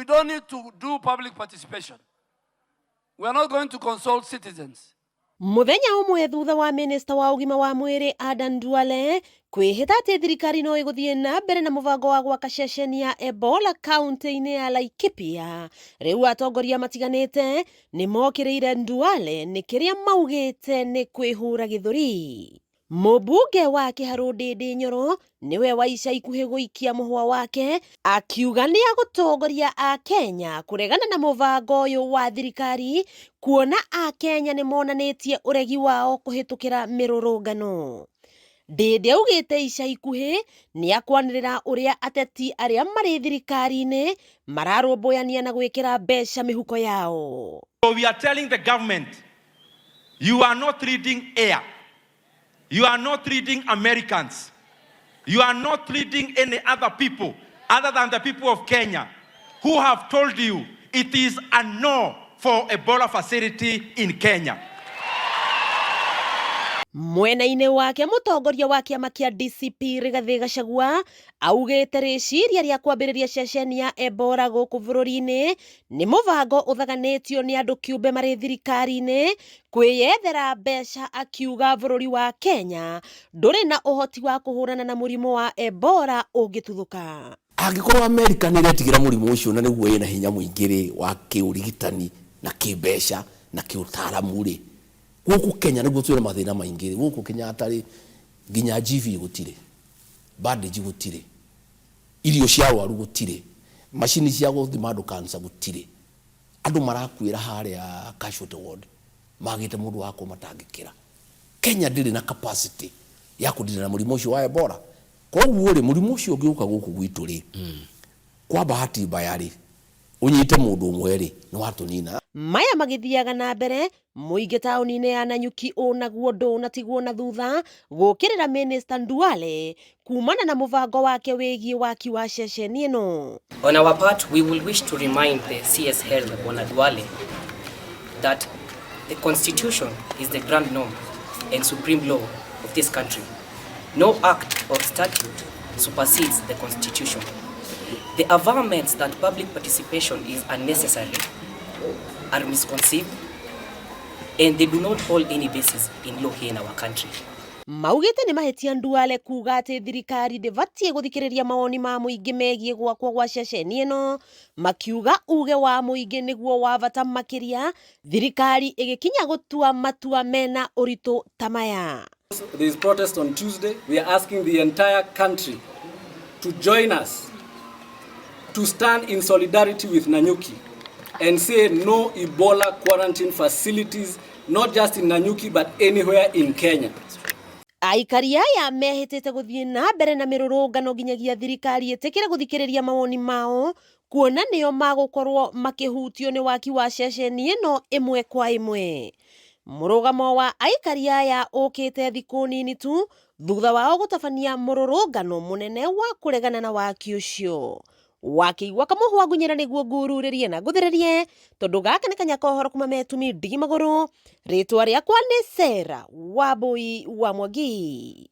We don't need to do public participation. We are not going to consult citizens. Muthenya umwe thutha wa minista wa ugima wa mwiri Adan Duale kwihita ati thirikari no iguthie na mbere na mubango wa gwaka ceceni ya Ebola kaunti-ini ya Laikipia, riu atongoria matiganite ni mokiriire Duale ni kiria maugite ni kwihura githuri. Mubunge wa Kiharu Ndindi Nyoro niwe wa ica ikuhi guikia muhwa wake akiuga ni agutongoria a Kenya kuregana na mubango uyu wa thirikari, kuona a Kenya ni monanitie uregi wao kuhitukira mirurungano. Ndindi augite ica ikuhi ni akwanirira uria ateti aria mari thirikari-ini mararumbuyania na gwikira mbeca mihuko yao. So we are telling the government, you are not reading air. You are not reading Americans. You are not reading any other people other than the people of Kenya who have told you it is a no for Ebola facility in Kenya. Mwena-ini wake mutongoria wa kiama kia DCP Rigathi Gachagua augite riciria ria kwambiriria ceceni ya Ebola guku bururi-ini ni mubango uthaganitio ni andu kiumbe mari thirikari-ini kwiyethera mbeca, akiuga bururi wa Kenya nduri na uhoti wa kuhurana na murimu wa Ebola ungituthuka. Angikorwo America ni retigira murimu ucio na niguo ina hinya muingiri wa kiurigitani na kimbeca na kiutaramu ri guku Kenya niguo twina mathina maingi. Guku Kenya atari nginya GV gutire, bandage gutire, irio cia waru gutire, machine cia guthima andu cancer gutire, andu marakwira haria casualty ward magite mundu wa kumatangikira. Kenya ndiri na capacity ya kudira na murimu ucio wa Ebola. Koguo ri murimu ucio ngiuka guku gwitu ri kwa bahati mbaya ri unyite mundu umwe ri ni watunina. Maya magithiaga na mbere muingi tauni-ini ya Nanyuki unaguo ndunatigwo na thutha gukirira Minister Duale kumana na mubango wake wigie waki wa ceceni ino. On our part, we will wish to remind the CS Head Bwana Duale that the Constitution is the grand norm and supreme law of this country. No act or statute supersedes the Constitution. The averments that public participation is unnecessary are misconceived and they do not hold any basis in law here in our country. Maugite ni mahetia Duale kuga ati thirikari ndivatie guthikiriria mawoni ma muingi megie gwakwo gwa ceceni ino, makiuga uge wa muingi niguo wa bata makiria thirikari igikinya gutua matua mena uritu tamaya. There is protest on Tuesday. We are asking the entire country to join us to stand in solidarity with Nanyuki and say no Ebola quarantine facilities, not just in Nanyuki but anywhere in Kenya. Aikari aya mehitite guthie na mbere na mirurungano nginyagia thirikari itikire guthikiriria mawoni mao, kuona nio magukorwo makihutio ni waki wa ceceni ino imwe kwa imwe. Murugamo wa aikari aya ukite thiku nini tu thutha wao gutabania mururungano munene wa kuregana na waki ucio. Wakiigua kamuhwa ngunyira niguo ngururirie na nguthiririe tondu gaka ni kanya kohoro kuma metumi ndigi maguru. Ritwa riakwa ni Sarah Wambui wa Mwangi.